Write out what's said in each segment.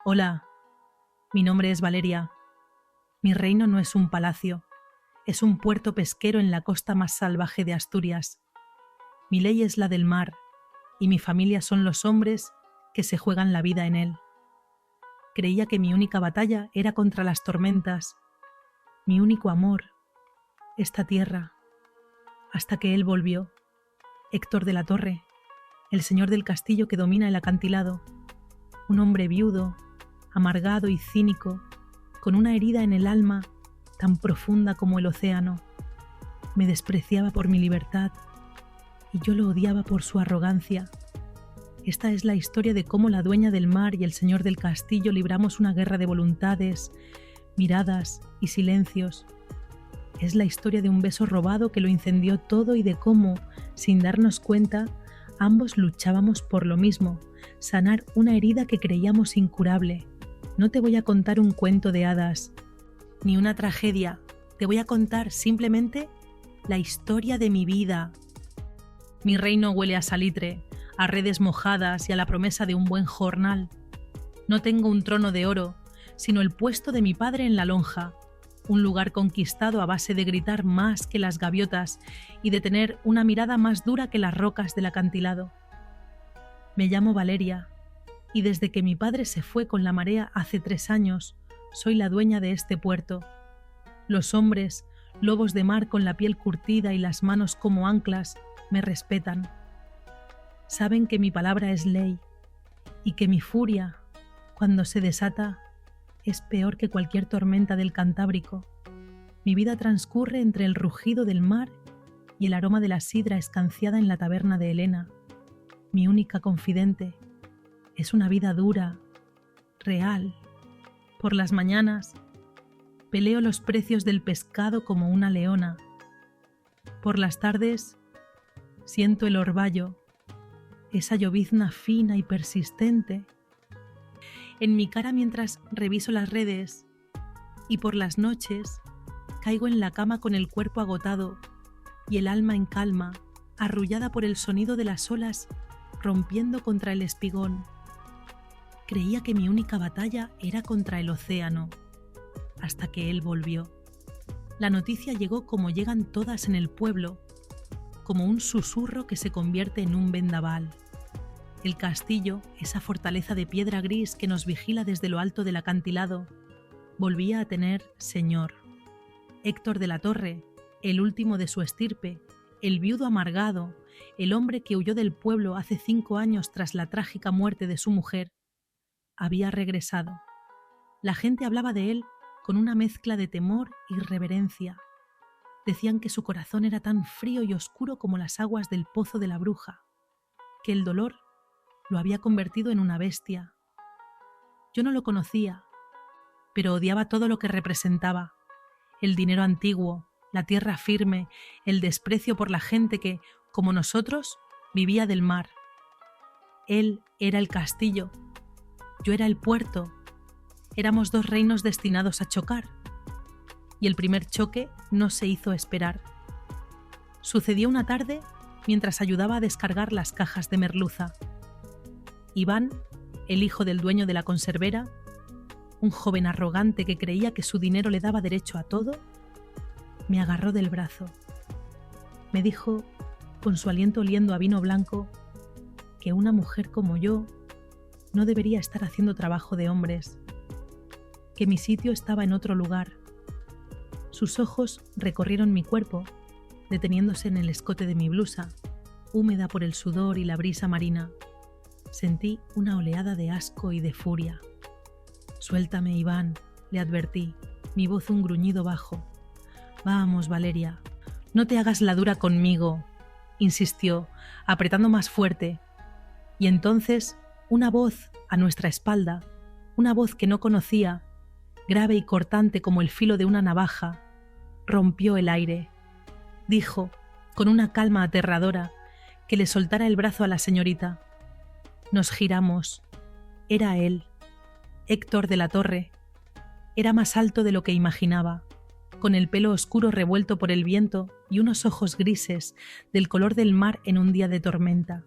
Hola, mi nombre es Valeria. Mi reino no es un palacio, es un puerto pesquero en la costa más salvaje de Asturias. Mi ley es la del mar y mi familia son los hombres que se juegan la vida en él. Creía que mi única batalla era contra las tormentas, mi único amor, esta tierra, hasta que él volvió, Héctor de la Torre, el señor del castillo que domina el acantilado, un hombre viudo, amargado y cínico, con una herida en el alma tan profunda como el océano. Me despreciaba por mi libertad y yo lo odiaba por su arrogancia. Esta es la historia de cómo la dueña del mar y el señor del castillo libramos una guerra de voluntades, miradas y silencios. Es la historia de un beso robado que lo incendió todo y de cómo, sin darnos cuenta, ambos luchábamos por lo mismo, sanar una herida que creíamos incurable. No te voy a contar un cuento de hadas, ni una tragedia. Te voy a contar simplemente la historia de mi vida. Mi reino huele a salitre, a redes mojadas y a la promesa de un buen jornal. No tengo un trono de oro, sino el puesto de mi padre en la lonja, un lugar conquistado a base de gritar más que las gaviotas y de tener una mirada más dura que las rocas del acantilado. Me llamo Valeria, y desde que mi padre se fue con la marea hace 3 años, soy la dueña de este puerto. Los hombres, lobos de mar con la piel curtida y las manos como anclas, me respetan. Saben que mi palabra es ley y que mi furia, cuando se desata, es peor que cualquier tormenta del Cantábrico. Mi vida transcurre entre el rugido del mar y el aroma de la sidra escanciada en la taberna de Helena. Mi única confidente. Es una vida dura, real. Por las mañanas, peleo los precios del pescado como una leona. Por las tardes, siento el orvallo, esa llovizna fina y persistente, en mi cara mientras reviso las redes, y por las noches caigo en la cama con el cuerpo agotado y el alma en calma, arrullada por el sonido de las olas rompiendo contra el espigón. Creía que mi única batalla era contra el océano, hasta que él volvió. La noticia llegó como llegan todas en el pueblo, como un susurro que se convierte en un vendaval. El castillo, esa fortaleza de piedra gris que nos vigila desde lo alto del acantilado, volvía a tener señor. Héctor de la Torre, el último de su estirpe, el viudo amargado, el hombre que huyó del pueblo hace 5 años tras la trágica muerte de su mujer, había regresado. La gente hablaba de él con una mezcla de temor y reverencia. Decían que su corazón era tan frío y oscuro como las aguas del pozo de la bruja, que el dolor lo había convertido en una bestia. Yo no lo conocía, pero odiaba todo lo que representaba: el dinero antiguo, la tierra firme, el desprecio por la gente que, como nosotros, vivía del mar. Él era el castillo, yo era el puerto. Éramos 2 reinos destinados a chocar, y el primer choque no se hizo esperar. Sucedió una tarde mientras ayudaba a descargar las cajas de merluza. Iván, el hijo del dueño de la conservera, un joven arrogante que creía que su dinero le daba derecho a todo, me agarró del brazo. Me dijo, con su aliento oliendo a vino blanco, que una mujer como yo no debería estar haciendo trabajo de hombres, que mi sitio estaba en otro lugar. Sus ojos recorrieron mi cuerpo, deteniéndose en el escote de mi blusa, húmeda por el sudor y la brisa marina. Sentí una oleada de asco y de furia. «Suéltame, Iván», le advertí, mi voz un gruñido bajo. «Vamos, Valeria, no te hagas la dura conmigo», insistió, apretando más fuerte. Y entonces una voz a nuestra espalda, una voz que no conocía, grave y cortante como el filo de una navaja, rompió el aire. Dijo, con una calma aterradora, que le soltara el brazo a la señorita. Nos giramos. Era él, Héctor de la Torre. Era más alto de lo que imaginaba, con el pelo oscuro revuelto por el viento y unos ojos grises del color del mar en un día de tormenta.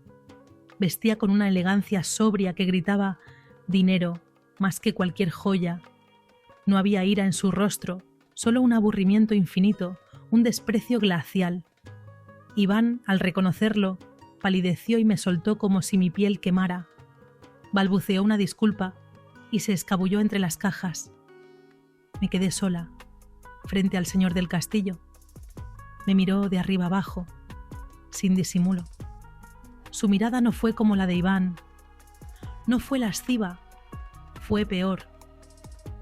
Vestía con una elegancia sobria que gritaba «dinero», más que cualquier joya. No había ira en su rostro, solo un aburrimiento infinito, un desprecio glacial. Iván, al reconocerlo, palideció y me soltó como si mi piel quemara. Balbuceó una disculpa y se escabulló entre las cajas. Me quedé sola, frente al señor del castillo. Me miró de arriba abajo, sin disimulo. Su mirada no fue como la de Iván. No fue lasciva, fue peor.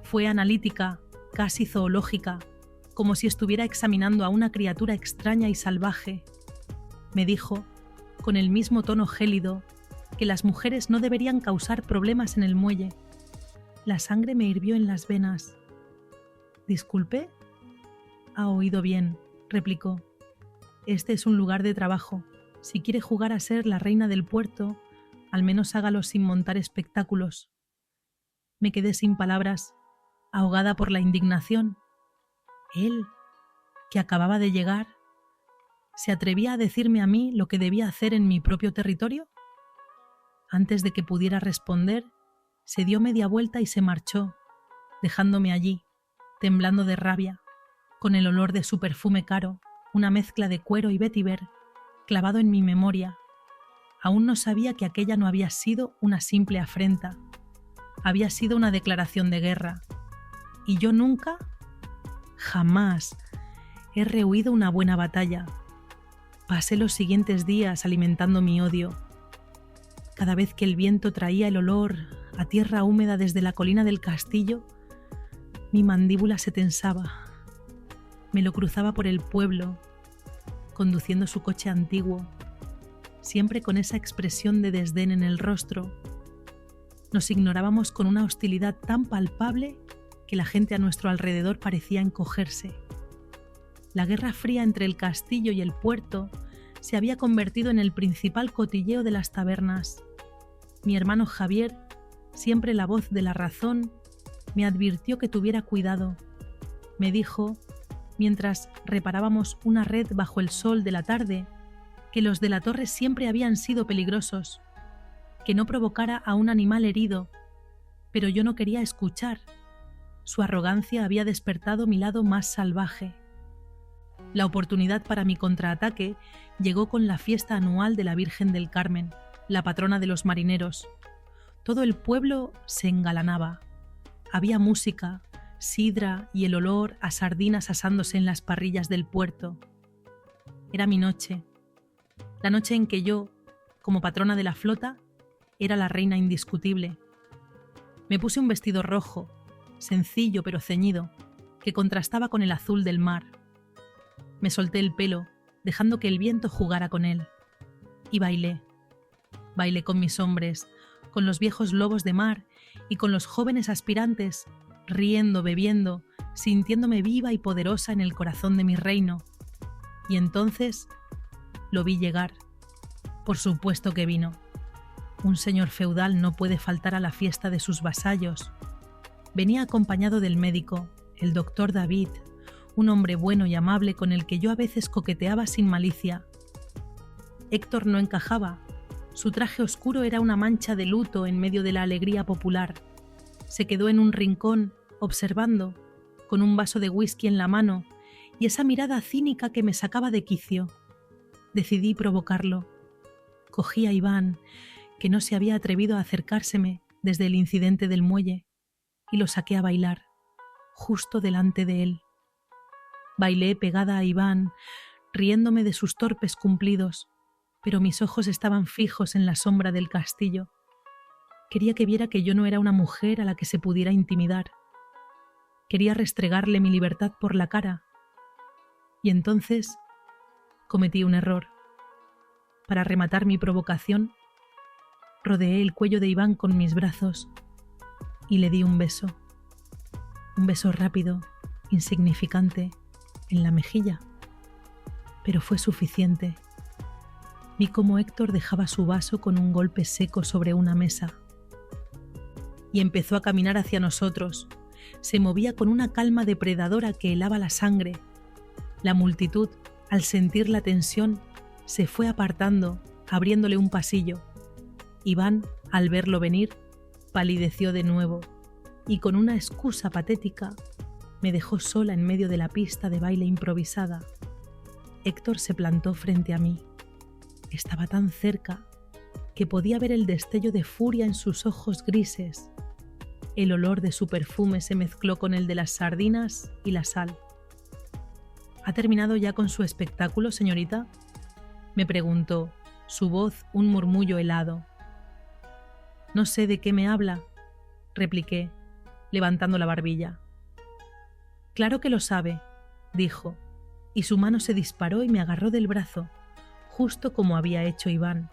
Fue analítica, casi zoológica, como si estuviera examinando a una criatura extraña y salvaje. Me dijo, con el mismo tono gélido, que las mujeres no deberían causar problemas en el muelle. La sangre me hirvió en las venas. ¿Disculpe? Ha oído bien, replicó. Este es un lugar de trabajo. Si quiere jugar a ser la reina del puerto, al menos hágalo sin montar espectáculos. Me quedé sin palabras, ahogada por la indignación. Él, que acababa de llegar, ¿se atrevía a decirme a mí lo que debía hacer en mi propio territorio? Antes de que pudiera responder, se dio media vuelta y se marchó, dejándome allí, temblando de rabia, con el olor de su perfume caro, una mezcla de cuero y vétiver, clavado en mi memoria. Aún no sabía que aquella no había sido una simple afrenta, había sido una declaración de guerra. Y yo nunca, jamás, he rehuido una buena batalla. Pasé los siguientes días alimentando mi odio. Cada vez que el viento traía el olor a tierra húmeda desde la colina del castillo, mi mandíbula se tensaba. Me lo cruzaba por el pueblo, conduciendo su coche antiguo, siempre con esa expresión de desdén en el rostro. Nos ignorábamos con una hostilidad tan palpable que la gente a nuestro alrededor parecía encogerse. La guerra fría entre el castillo y el puerto se había convertido en el principal cotilleo de las tabernas. Mi hermano Javier, siempre la voz de la razón, me advirtió que tuviera cuidado. Me dijo, mientras reparábamos una red bajo el sol de la tarde, que los de la torre siempre habían sido peligrosos, que no provocara a un animal herido, pero yo no quería escuchar. Su arrogancia había despertado mi lado más salvaje. La oportunidad para mi contraataque llegó con la fiesta anual de la Virgen del Carmen, la patrona de los marineros. Todo el pueblo se engalanaba. Había música, sidra y el olor a sardinas asándose en las parrillas del puerto. Era mi noche, la noche en que yo, como patrona de la flota, era la reina indiscutible. Me puse un vestido rojo, sencillo pero ceñido, que contrastaba con el azul del mar. Me solté el pelo, dejando que el viento jugara con él. Y bailé. Bailé con mis hombres, con los viejos lobos de mar y con los jóvenes aspirantes, riendo, bebiendo, sintiéndome viva y poderosa en el corazón de mi reino. Y entonces lo vi llegar. Por supuesto que vino. Un señor feudal no puede faltar a la fiesta de sus vasallos. Venía acompañado del médico, el doctor David, un hombre bueno y amable con el que yo a veces coqueteaba sin malicia. Héctor no encajaba. Su traje oscuro era una mancha de luto en medio de la alegría popular. Se quedó en un rincón, observando, con un vaso de whisky en la mano y esa mirada cínica que me sacaba de quicio. Decidí provocarlo. Cogí a Iván, que no se había atrevido a acercárseme desde el incidente del muelle, y lo saqué a bailar, justo delante de él. Bailé pegada a Iván, riéndome de sus torpes cumplidos, pero mis ojos estaban fijos en la sombra del castillo. Quería que viera que yo no era una mujer a la que se pudiera intimidar. Quería restregarle mi libertad por la cara. Y entonces cometí un error. Para rematar mi provocación, rodeé el cuello de Iván con mis brazos y le di un beso rápido, insignificante, en la mejilla, pero fue suficiente. Vi cómo Héctor dejaba su vaso con un golpe seco sobre una mesa y empezó a caminar hacia nosotros. Se movía con una calma depredadora que helaba la sangre. La multitud, al sentir la tensión, se fue apartando, abriéndole un pasillo. Iván, al verlo venir, palideció de nuevo, y con una excusa patética me dejó sola en medio de la pista de baile improvisada. Héctor se plantó frente a mí. Estaba tan cerca que podía ver el destello de furia en sus ojos grises. El olor de su perfume se mezcló con el de las sardinas y la sal. ¿Ha terminado ya con su espectáculo, señorita?, me preguntó, su voz un murmullo helado. No sé de qué me habla, repliqué, levantando la barbilla. Claro que lo sabe, dijo, y su mano se disparó y me agarró del brazo, justo como había hecho Iván.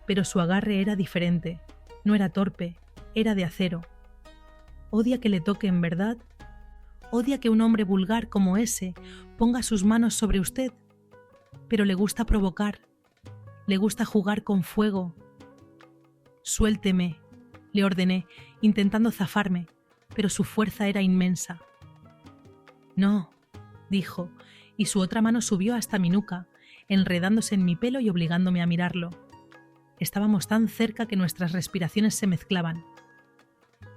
Pero su agarre era diferente, no era torpe, era de acero. Odia que le toquen, ¿verdad? Odia que un hombre vulgar como ese ponga sus manos sobre usted, pero le gusta provocar, le gusta jugar con fuego. Suélteme, le ordené, intentando zafarme, pero su fuerza era inmensa. No, dijo, y su otra mano subió hasta mi nuca, enredándose en mi pelo y obligándome a mirarlo. Estábamos tan cerca que nuestras respiraciones se mezclaban.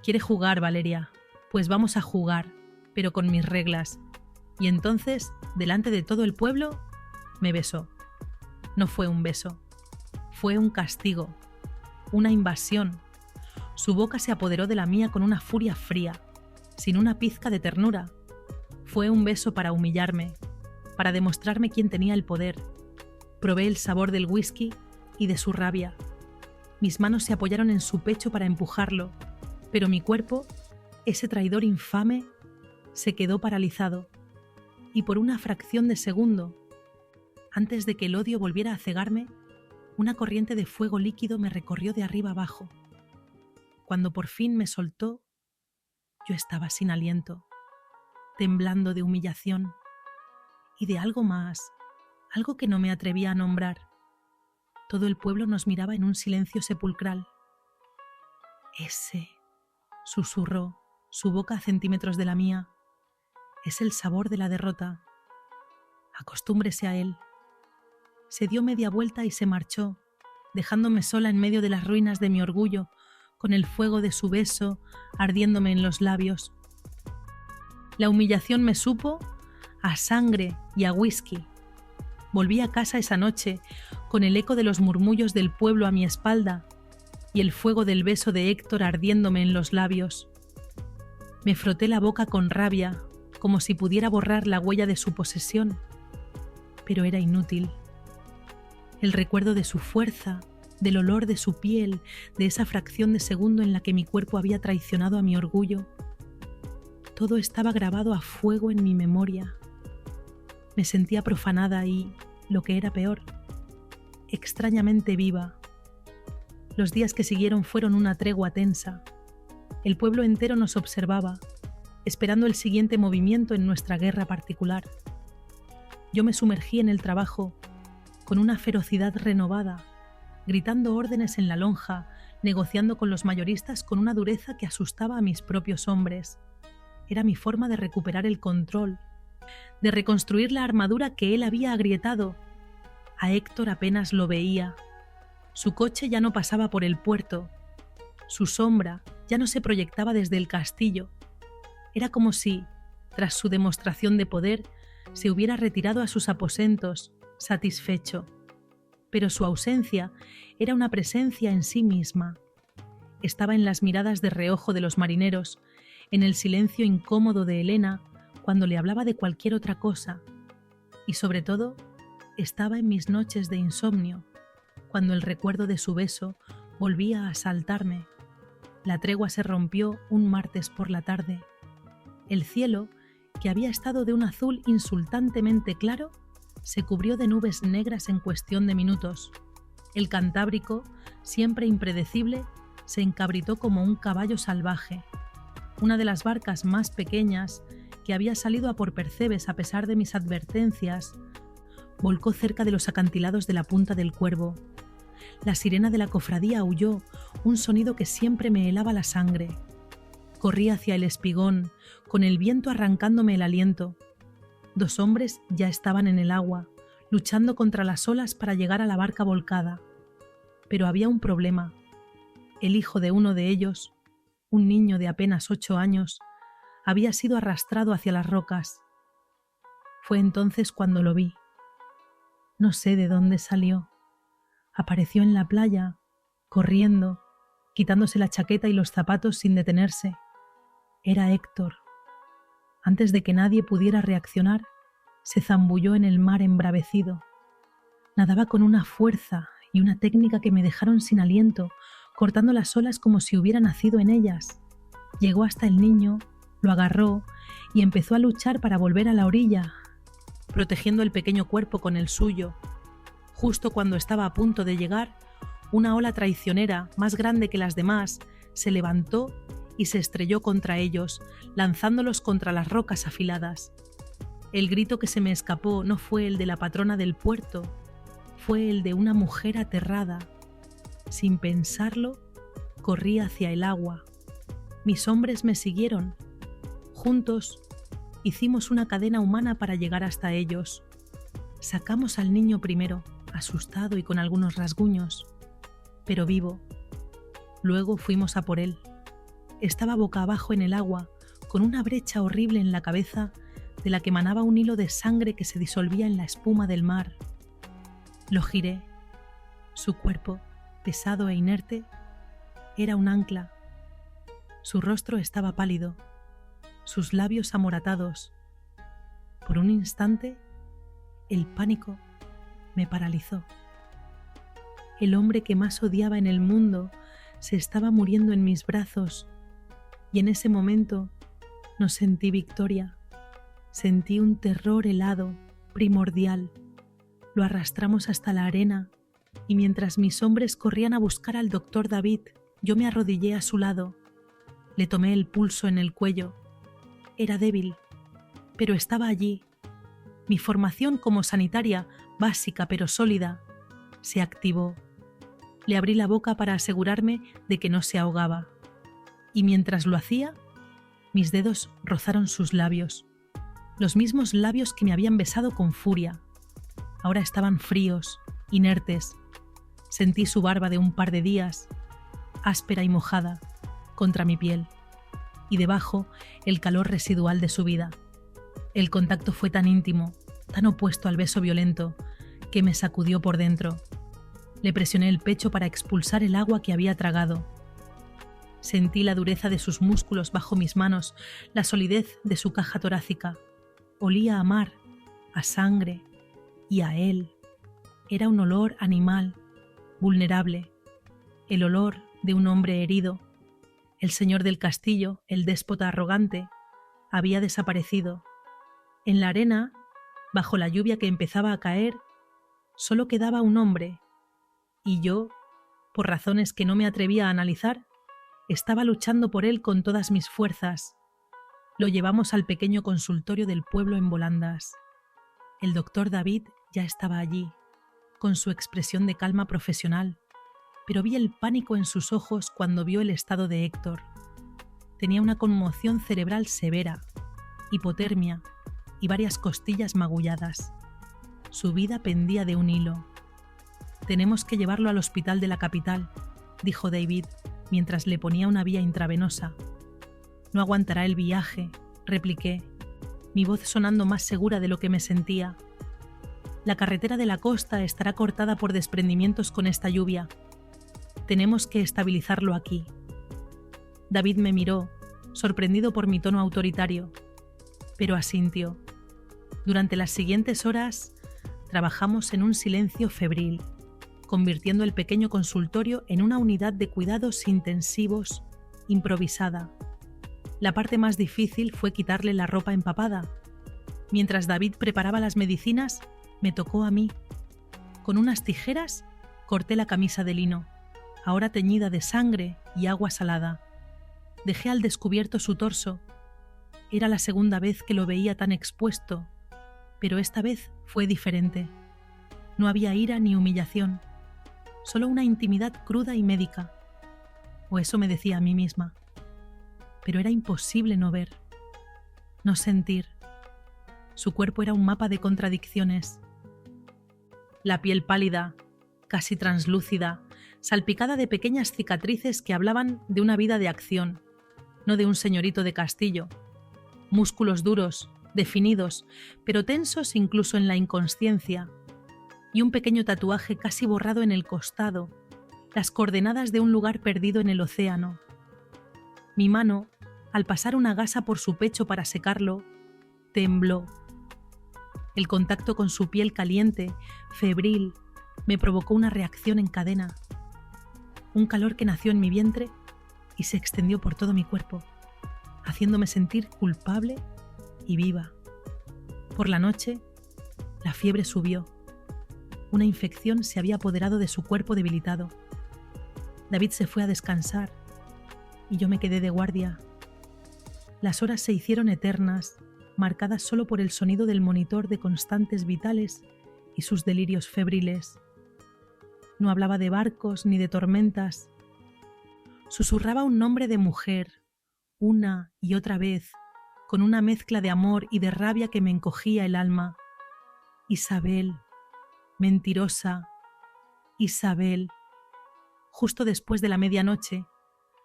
¿Quiere jugar, Valeria? Pues vamos a jugar, pero con mis reglas. Y entonces, delante de todo el pueblo, me besó. No fue un beso, fue un castigo, una invasión. Su boca se apoderó de la mía con una furia fría, sin una pizca de ternura. Fue un beso para humillarme, para demostrarme quién tenía el poder. Probé el sabor del whisky y de su rabia. Mis manos se apoyaron en su pecho para empujarlo, pero mi cuerpo, ese traidor infame, se quedó paralizado. Y por una fracción de segundo, antes de que el odio volviera a cegarme, una corriente de fuego líquido me recorrió de arriba abajo. Cuando por fin me soltó, yo estaba sin aliento, temblando de humillación y de algo más, algo que no me atrevía a nombrar. Todo el pueblo nos miraba en un silencio sepulcral. Ese, susurró, su boca a centímetros de la mía, es el sabor de la derrota. Acostúmbrese a él. Se dio media vuelta y se marchó, dejándome sola en medio de las ruinas de mi orgullo, con el fuego de su beso ardiéndome en los labios. La humillación me supo a sangre y a whisky. Volví a casa esa noche, con el eco de los murmullos del pueblo a mi espalda y el fuego del beso de Héctor ardiéndome en los labios. Me froté la boca con rabia, como si pudiera borrar la huella de su posesión, pero era inútil. El recuerdo de su fuerza, del olor de su piel, de esa fracción de segundo en la que mi cuerpo había traicionado a mi orgullo, todo estaba grabado a fuego en mi memoria. Me sentía profanada y, lo que era peor, extrañamente viva. Los días que siguieron fueron una tregua tensa. El pueblo entero nos observaba, esperando el siguiente movimiento en nuestra guerra particular. Yo me sumergí en el trabajo con una ferocidad renovada, gritando órdenes en la lonja, negociando con los mayoristas con una dureza que asustaba a mis propios hombres. Era mi forma de recuperar el control, de reconstruir la armadura que él había agrietado. A Héctor apenas lo veía. Su coche ya no pasaba por el puerto. Su sombra ya no se proyectaba desde el castillo. Era como si, tras su demostración de poder, se hubiera retirado a sus aposentos, satisfecho. Pero su ausencia era una presencia en sí misma. Estaba en las miradas de reojo de los marineros, en el silencio incómodo de Elena cuando le hablaba de cualquier otra cosa, y sobre todo, estaba en mis noches de insomnio, cuando el recuerdo de su beso volvía a asaltarme. La tregua se rompió un martes por la tarde. El cielo, que había estado de un azul insultantemente claro, se cubrió de nubes negras en cuestión de minutos. El Cantábrico, siempre impredecible, se encabritó como un caballo salvaje. Una de las barcas más pequeñas, que había salido a por Percebes a pesar de mis advertencias, volcó cerca de los acantilados de la Punta del Cuervo. La sirena de la cofradía aulló, un sonido que siempre me helaba la sangre. Corrí hacia el espigón, con el viento arrancándome el aliento. 2 hombres ya estaban en el agua, luchando contra las olas para llegar a la barca volcada. Pero había un problema. El hijo de uno de ellos, un niño de apenas 8 años, había sido arrastrado hacia las rocas. Fue entonces cuando lo vi. No sé de dónde salió. Apareció en la playa, corriendo, quitándose la chaqueta y los zapatos sin detenerse. Era Héctor. Antes de que nadie pudiera reaccionar, se zambulló en el mar embravecido. Nadaba con una fuerza y una técnica que me dejaron sin aliento, cortando las olas como si hubiera nacido en ellas. Llegó hasta el niño, lo agarró y empezó a luchar para volver a la orilla, protegiendo el pequeño cuerpo con el suyo. Justo cuando estaba a punto de llegar, una ola traicionera, más grande que las demás, se levantó y se estrelló contra ellos, lanzándolos contra las rocas afiladas. El grito que se me escapó no fue el de la patrona del puerto, fue el de una mujer aterrada. Sin pensarlo, corrí hacia el agua. Mis hombres me siguieron. Juntos, hicimos una cadena humana para llegar hasta ellos. Sacamos al niño primero, asustado y con algunos rasguños, pero vivo. Luego fuimos a por él. Estaba boca abajo en el agua, con una brecha horrible en la cabeza de la que emanaba un hilo de sangre que se disolvía en la espuma del mar. Lo giré. Su cuerpo, pesado e inerte, era un ancla. Su rostro estaba pálido, sus labios amoratados. Por un instante, el pánico me paralizó. El hombre que más odiaba en el mundo se estaba muriendo en mis brazos, y en ese momento no sentí victoria. Sentí un terror helado, primordial. Lo arrastramos hasta la arena, y mientras mis hombres corrían a buscar al doctor David, yo me arrodillé a su lado. Le tomé el pulso en el cuello. Era débil, pero estaba allí. Mi formación como sanitaria, básica pero sólida, se activó. Le abrí la boca para asegurarme de que no se ahogaba. Y mientras lo hacía, mis dedos rozaron sus labios. Los mismos labios que me habían besado con furia. Ahora estaban fríos, inertes. Sentí su barba de un par de días, áspera y mojada, contra mi piel, y debajo el calor residual de su vida. El contacto fue tan íntimo, tan opuesto al beso violento, que me sacudió por dentro. Le presioné el pecho para expulsar el agua que había tragado. Sentí la dureza de sus músculos bajo mis manos, la solidez de su caja torácica. Olía a mar, a sangre y a él. Era un olor animal, vulnerable, el olor de un hombre herido. El señor del castillo, el déspota arrogante, había desaparecido. En la arena, bajo la lluvia que empezaba a caer, solo quedaba un hombre, y yo, por razones que no me atrevía a analizar, estaba luchando por él con todas mis fuerzas. Lo llevamos al pequeño consultorio del pueblo en volandas. El doctor David ya estaba allí, con su expresión de calma profesional, pero vi el pánico en sus ojos cuando vio el estado de Héctor. Tenía una conmoción cerebral severa, hipotermia y varias costillas magulladas. Su vida pendía de un hilo. «Tenemos que llevarlo al hospital de la capital», dijo David mientras le ponía una vía intravenosa. «No aguantará el viaje», repliqué, mi voz sonando más segura de lo que me sentía. «La carretera de la costa estará cortada por desprendimientos con esta lluvia. Tenemos que estabilizarlo aquí». David me miró, sorprendido por mi tono autoritario, pero asintió. Durante las siguientes horas trabajamos en un silencio febril, convirtiendo el pequeño consultorio en una unidad de cuidados intensivos improvisada. La parte más difícil fue quitarle la ropa empapada. Mientras David preparaba las medicinas, me tocó a mí. Con unas tijeras corté la camisa de lino, ahora teñida de sangre y agua salada. Dejé al descubierto su torso. Era la segunda vez que lo veía tan expuesto, pero esta vez fue diferente. No había ira ni humillación, solo una intimidad cruda y médica. O eso me decía a mí misma. Pero era imposible no ver, no sentir. Su cuerpo era un mapa de contradicciones. La piel pálida, casi translúcida, salpicada de pequeñas cicatrices que hablaban de una vida de acción, no de un señorito de castillo. Músculos duros, definidos, pero tensos incluso en la inconsciencia, y un pequeño tatuaje casi borrado en el costado, las coordenadas de un lugar perdido en el océano. Mi mano, al pasar una gasa por su pecho para secarlo, tembló. El contacto con su piel caliente, febril, me provocó una reacción en cadena. Un calor que nació en mi vientre y se extendió por todo mi cuerpo, haciéndome sentir culpable y viva. Por la noche, la fiebre subió. Una infección se había apoderado de su cuerpo debilitado. David se fue a descansar y yo me quedé de guardia. Las horas se hicieron eternas, marcadas solo por el sonido del monitor de constantes vitales y sus delirios febriles. No hablaba de barcos ni de tormentas. Susurraba un nombre de mujer, una y otra vez, con una mezcla de amor y de rabia que me encogía el alma. Isabel, mentirosa, Isabel. Justo después de la medianoche,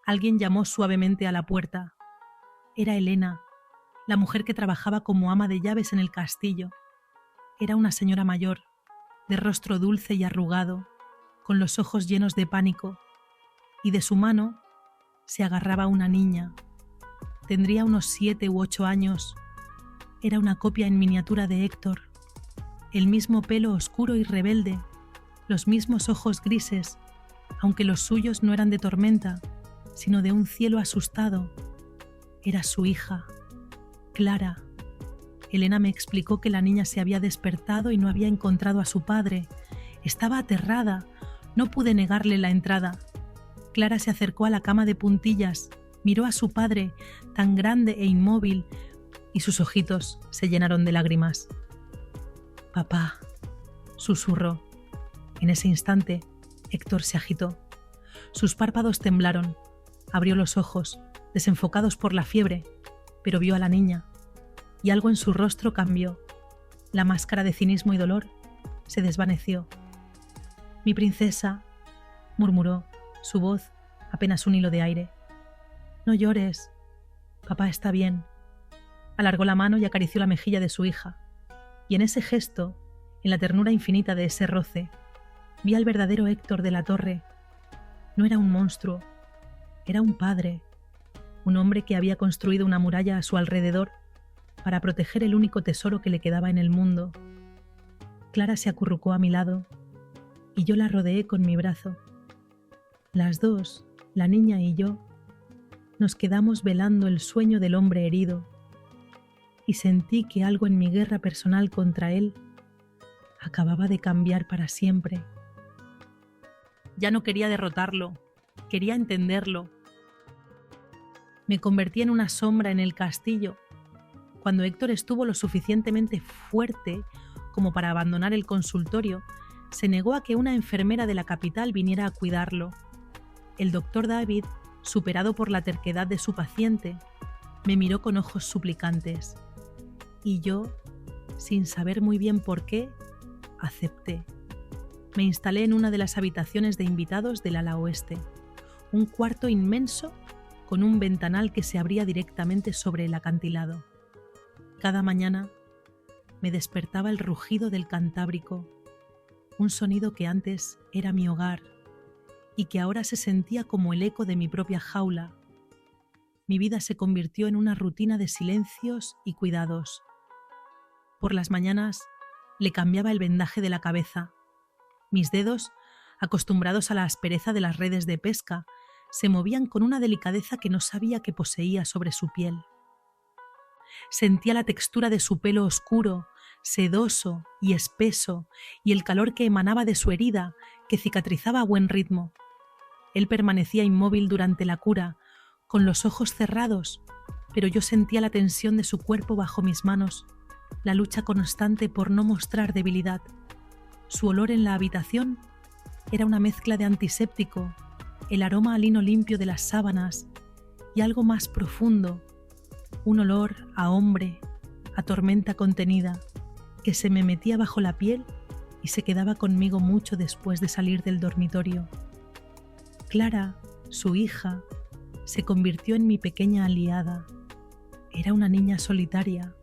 alguien llamó suavemente a la puerta. Era Elena, la mujer que trabajaba como ama de llaves en el castillo. Era una señora mayor, de rostro dulce y arrugado, con los ojos llenos de pánico, y de su mano se agarraba una niña. Tendría unos 7 u 8 años. Era una copia en miniatura de Héctor. El mismo pelo oscuro y rebelde, los mismos ojos grises, aunque los suyos no eran de tormenta, sino de un cielo asustado. Era su hija, Clara. Elena me explicó que la niña se había despertado y no había encontrado a su padre. Estaba aterrada. No pude negarle la entrada. Clara se acercó a la cama de puntillas, miró a su padre, tan grande e inmóvil, y sus ojitos se llenaron de lágrimas. «Papá», susurró. En ese instante, Héctor se agitó. Sus párpados temblaron. Abrió los ojos, desenfocados por la fiebre, pero vio a la niña, y algo en su rostro cambió. La máscara de cinismo y dolor se desvaneció. «Mi princesa», murmuró, su voz apenas un hilo de aire. «No llores. Papá está bien». Alargó la mano y acarició la mejilla de su hija, y en ese gesto, en la ternura infinita de ese roce, vi al verdadero Héctor de la Torre. No era un monstruo, era un padre, un hombre que había construido una muralla a su alrededor para proteger el único tesoro que le quedaba en el mundo. Clara se acurrucó a mi lado y yo la rodeé con mi brazo. Las dos, la niña y yo, nos quedamos velando el sueño del hombre herido y sentí que algo en mi guerra personal contra él acababa de cambiar para siempre. Ya no quería derrotarlo, quería entenderlo. Me convertí en una sombra en el castillo. Cuando Héctor estuvo lo suficientemente fuerte como para abandonar el consultorio, se negó a que una enfermera de la capital viniera a cuidarlo. El doctor David, superado por la terquedad de su paciente, me miró con ojos suplicantes. Y yo, sin saber muy bien por qué, acepté. Me instalé en una de las habitaciones de invitados del ala oeste, un cuarto inmenso con un ventanal que se abría directamente sobre el acantilado. Cada mañana me despertaba el rugido del Cantábrico, un sonido que antes era mi hogar y que ahora se sentía como el eco de mi propia jaula. Mi vida se convirtió en una rutina de silencios y cuidados. Por las mañanas le cambiaba el vendaje de la cabeza. Mis dedos, acostumbrados a la aspereza de las redes de pesca, se movían con una delicadeza que no sabía que poseía sobre su piel. Sentía la textura de su pelo oscuro, sedoso y espeso, y el calor que emanaba de su herida, que cicatrizaba a buen ritmo. Él permanecía inmóvil durante la cura, con los ojos cerrados, pero yo sentía la tensión de su cuerpo bajo mis manos, la lucha constante por no mostrar debilidad. Su olor en la habitación era una mezcla de antiséptico, el aroma a lino limpio de las sábanas y algo más profundo, un olor a hombre, a tormenta contenida, que se me metía bajo la piel y se quedaba conmigo mucho después de salir del dormitorio. Clara, su hija, se convirtió en mi pequeña aliada. Era una niña solitaria,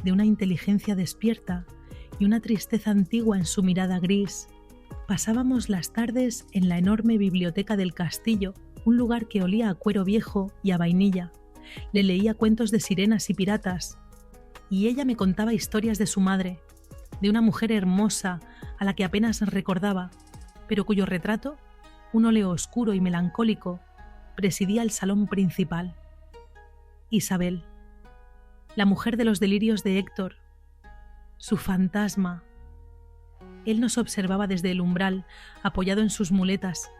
de una inteligencia despierta y una tristeza antigua en su mirada gris. Pasábamos las tardes en la enorme biblioteca del castillo, un lugar que olía a cuero viejo y a vainilla. Le leía cuentos de sirenas y piratas, y ella me contaba historias de su madre, de una mujer hermosa a la que apenas recordaba, pero cuyo retrato, un óleo oscuro y melancólico, presidía el salón principal. Isabel, la mujer de los delirios de Héctor, su fantasma. Él nos observaba desde el umbral, apoyado en sus muletas.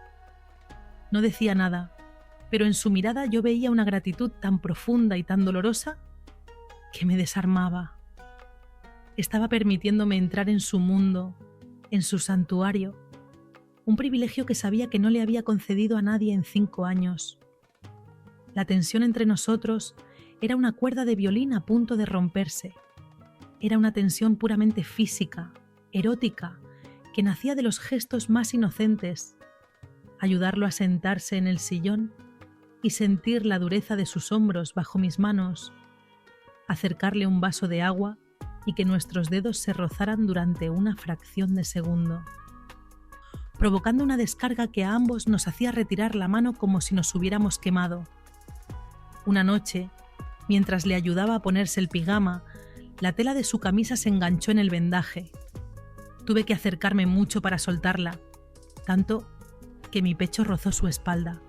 No decía nada, pero en su mirada yo veía una gratitud tan profunda y tan dolorosa que me desarmaba. Estaba permitiéndome entrar en su mundo, en su santuario, un privilegio que sabía que no le había concedido a nadie en 5 años. La tensión entre nosotros era una cuerda de violín a punto de romperse. Era una tensión puramente física, erótica, que nacía de los gestos más inocentes. Ayudarlo a sentarse en el sillón y sentir la dureza de sus hombros bajo mis manos, acercarle un vaso de agua y que nuestros dedos se rozaran durante una fracción de segundo, provocando una descarga que a ambos nos hacía retirar la mano como si nos hubiéramos quemado. Una noche, mientras le ayudaba a ponerse el pijama, la tela de su camisa se enganchó en el vendaje. Tuve que acercarme mucho para soltarla, tanto que mi pecho rozó su espalda.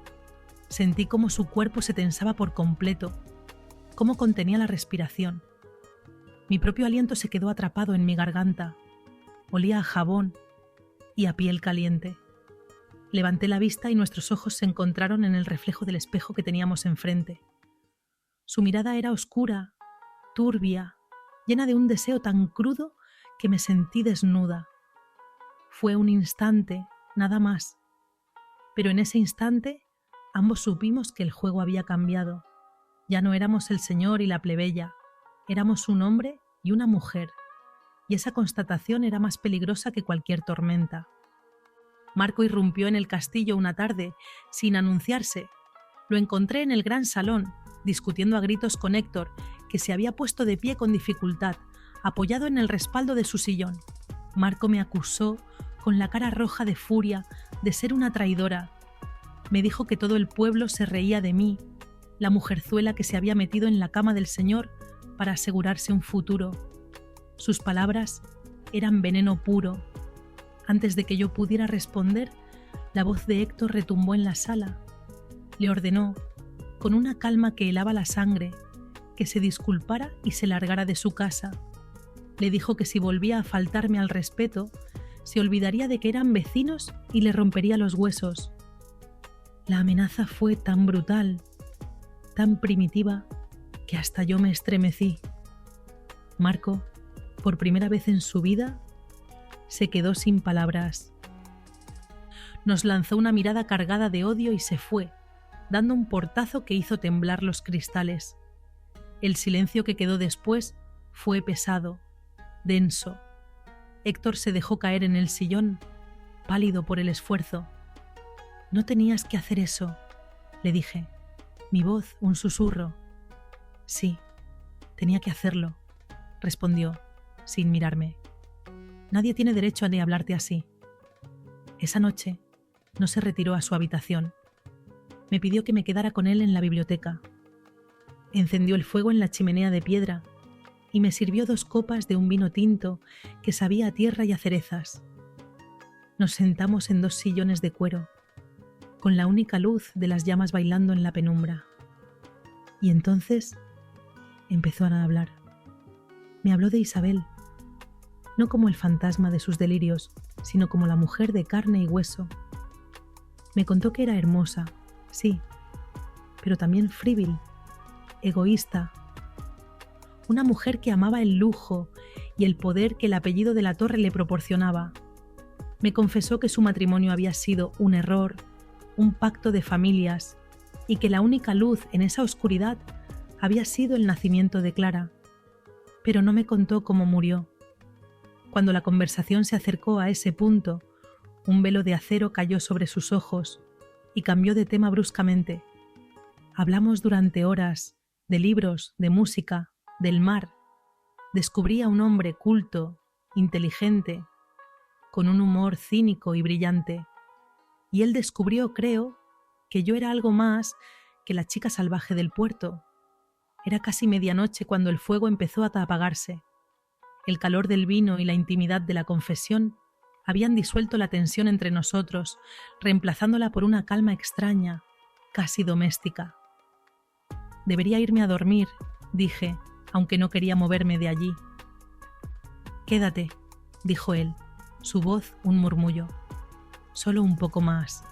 Sentí cómo su cuerpo se tensaba por completo, cómo contenía la respiración. Mi propio aliento se quedó atrapado en mi garganta. Olía a jabón y a piel caliente. Levanté la vista y nuestros ojos se encontraron en el reflejo del espejo que teníamos enfrente. Su mirada era oscura, turbia, llena de un deseo tan crudo que me sentí desnuda. Fue un instante, nada más. Pero en ese instante ambos supimos que el juego había cambiado. Ya no éramos el señor y la plebeya, éramos un hombre y una mujer, y esa constatación era más peligrosa que cualquier tormenta. Marco irrumpió en el castillo una tarde, sin anunciarse. Lo encontré en el gran salón, discutiendo a gritos con Héctor, que se había puesto de pie con dificultad, apoyado en el respaldo de su sillón. Marco me acusó, con la cara roja de furia, de ser una traidora. Me dijo que todo el pueblo se reía de mí, la mujerzuela que se había metido en la cama del señor para asegurarse un futuro. Sus palabras eran veneno puro. Antes de que yo pudiera responder, la voz de Héctor retumbó en la sala. Le ordenó, con una calma que helaba la sangre, que se disculpara y se largara de su casa. Le dijo que si volvía a faltarme al respeto, se olvidaría de que eran vecinos y le rompería los huesos. La amenaza fue tan brutal, tan primitiva, que hasta yo me estremecí. Marco, por primera vez en su vida, se quedó sin palabras. Nos lanzó una mirada cargada de odio y se fue, dando un portazo que hizo temblar los cristales. El silencio que quedó después fue pesado, denso. Héctor se dejó caer en el sillón, pálido por el esfuerzo. «No tenías que hacer eso», le dije. Mi voz, un susurro. «Sí, tenía que hacerlo», respondió, sin mirarme. «Nadie tiene derecho a ni hablarte así». Esa noche no se retiró a su habitación. Me pidió que me quedara con él en la biblioteca. Encendió el fuego en la chimenea de piedra y me sirvió 2 copas de un vino tinto que sabía a tierra y a cerezas. Nos sentamos en 2 sillones de cuero, con la única luz de las llamas bailando en la penumbra. Y entonces empezó a hablar. Me habló de Isabel, no como el fantasma de sus delirios, sino como la mujer de carne y hueso. Me contó que era hermosa, sí, pero también frígil, egoísta. Una mujer que amaba el lujo y el poder que el apellido de la Torre le proporcionaba. Me confesó que su matrimonio había sido un error, un pacto de familias, y que la única luz en esa oscuridad había sido el nacimiento de Clara. Pero no me contó cómo murió. Cuando la conversación se acercó a ese punto, un velo de acero cayó sobre sus ojos y cambió de tema bruscamente. Hablamos durante horas de libros, de música, del mar. Descubrí a un hombre culto, inteligente, con un humor cínico y brillante. Y él descubrió, creo, que yo era algo más que la chica salvaje del puerto. Era casi medianoche cuando el fuego empezó a apagarse. El calor del vino y la intimidad de la confesión habían disuelto la tensión entre nosotros, reemplazándola por una calma extraña, casi doméstica. Debería irme a dormir, dije, aunque no quería moverme de allí. Quédate, dijo él, su voz un murmullo. Solo un poco más.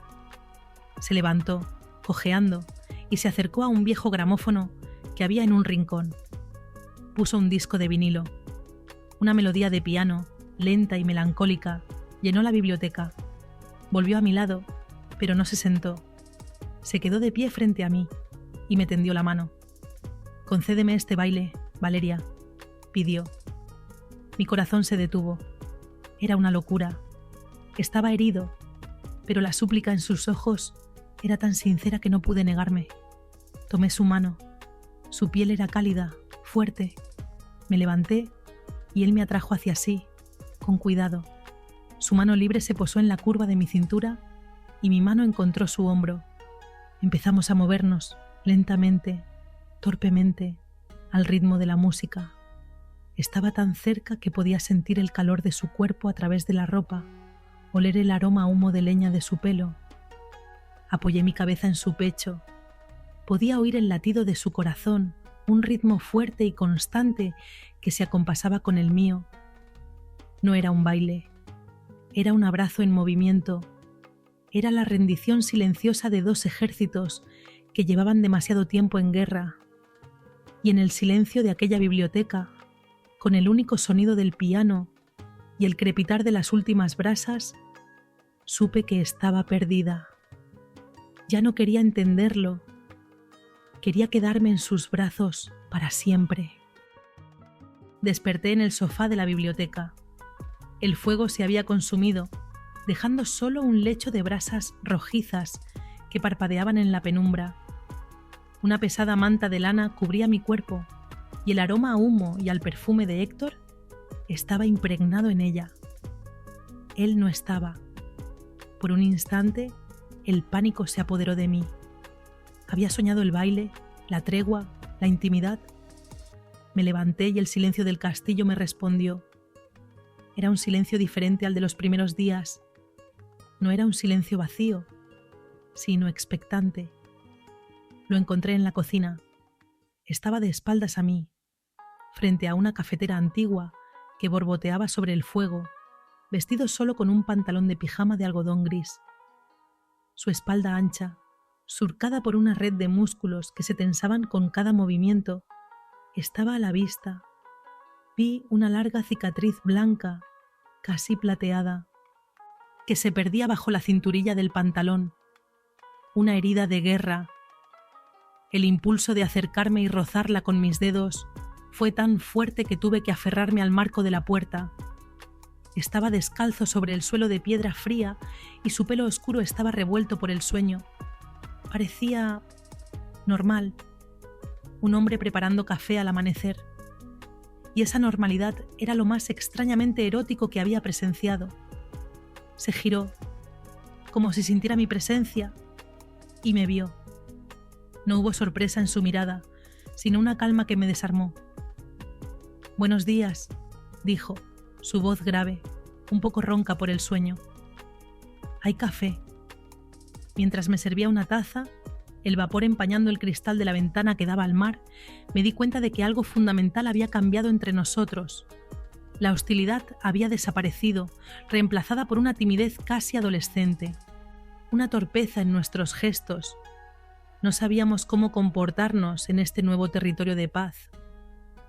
Se levantó, cojeando, y se acercó a un viejo gramófono que había en un rincón. Puso un disco de vinilo. Una melodía de piano, lenta y melancólica, llenó la biblioteca. Volvió a mi lado, pero no se sentó. Se quedó de pie frente a mí y me tendió la mano. «Concédeme este baile, Valeria», pidió. Mi corazón se detuvo. Era una locura. Estaba herido, pero la súplica en sus ojos era tan sincera que no pude negarme. Tomé su mano. Su piel era cálida, fuerte. Me levanté y él me atrajo hacia sí, con cuidado. Su mano libre se posó en la curva de mi cintura y mi mano encontró su hombro. Empezamos a movernos, lentamente, torpemente, al ritmo de la música. Estaba tan cerca que podía sentir el calor de su cuerpo a través de la ropa, oler el aroma a humo de leña de su pelo. Apoyé mi cabeza en su pecho. Podía oír el latido de su corazón, un ritmo fuerte y constante que se acompasaba con el mío. No era un baile, era un abrazo en movimiento. Era la rendición silenciosa de dos ejércitos que llevaban demasiado tiempo en guerra. Y en el silencio de aquella biblioteca, con el único sonido del piano y el crepitar de las últimas brasas, supe que estaba perdida. Ya no quería entenderlo. Quería quedarme en sus brazos para siempre. Desperté en el sofá de la biblioteca. El fuego se había consumido, dejando solo un lecho de brasas rojizas que parpadeaban en la penumbra. Una pesada manta de lana cubría mi cuerpo y el aroma a humo y al perfume de Héctor estaba impregnado en ella. Él no estaba. Por un instante, el pánico se apoderó de mí. Había soñado el baile, la tregua, la intimidad. Me levanté y el silencio del castillo me respondió. Era un silencio diferente al de los primeros días. No era un silencio vacío, sino expectante. Lo encontré en la cocina. Estaba de espaldas a mí, frente a una cafetera antigua que borboteaba sobre el fuego, vestido solo con un pantalón de pijama de algodón gris. Su espalda ancha, surcada por una red de músculos que se tensaban con cada movimiento, estaba a la vista. Vi una larga cicatriz blanca, casi plateada, que se perdía bajo la cinturilla del pantalón. Una herida de guerra. El impulso de acercarme y rozarla con mis dedos fue tan fuerte que tuve que aferrarme al marco de la puerta. Estaba descalzo sobre el suelo de piedra fría y su pelo oscuro estaba revuelto por el sueño. Parecía normal, un hombre preparando café al amanecer. Y esa normalidad era lo más extrañamente erótico que había presenciado. Se giró, como si sintiera mi presencia, y me vio. No hubo sorpresa en su mirada, sino una calma que me desarmó. «Buenos días», dijo, su voz grave, un poco ronca por el sueño. «Hay café». Mientras me servía una taza, el vapor empañando el cristal de la ventana que daba al mar, me di cuenta de que algo fundamental había cambiado entre nosotros. La hostilidad había desaparecido, reemplazada por una timidez casi adolescente, una torpeza en nuestros gestos. No sabíamos cómo comportarnos en este nuevo territorio de paz.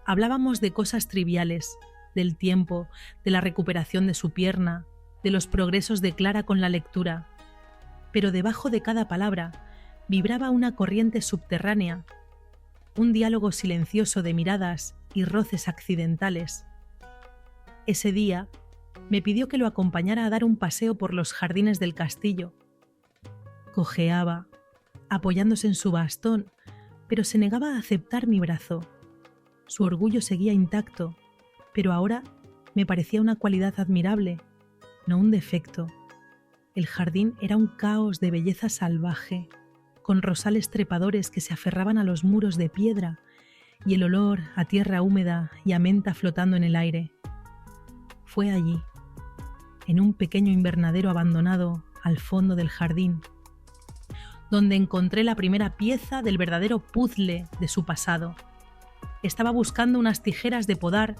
Hablábamos de cosas triviales, del tiempo, de la recuperación de su pierna, de los progresos de Clara con la lectura. Pero debajo de cada palabra vibraba una corriente subterránea, un diálogo silencioso de miradas y roces accidentales. Ese día me pidió que lo acompañara a dar un paseo por los jardines del castillo. Cojeaba, apoyándose en su bastón, pero se negaba a aceptar mi brazo. Su orgullo seguía intacto, pero ahora me parecía una cualidad admirable, no un defecto. El jardín era un caos de belleza salvaje, con rosales trepadores que se aferraban a los muros de piedra y el olor a tierra húmeda y a menta flotando en el aire. Fue allí, en un pequeño invernadero abandonado al fondo del jardín, donde encontré la primera pieza del verdadero puzzle de su pasado. Estaba buscando unas tijeras de podar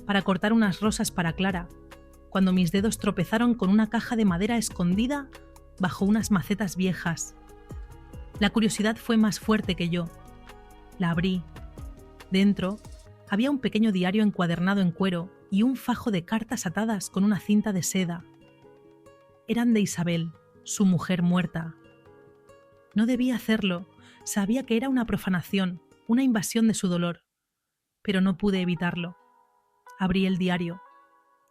para cortar unas rosas para Clara, cuando mis dedos tropezaron con una caja de madera escondida bajo unas macetas viejas. La curiosidad fue más fuerte que yo. La abrí. Dentro había un pequeño diario encuadernado en cuero y un fajo de cartas atadas con una cinta de seda. Eran de Isabel, su mujer muerta. No debía hacerlo, sabía que era una profanación, una invasión de su dolor, pero no pude evitarlo. Abrí el diario.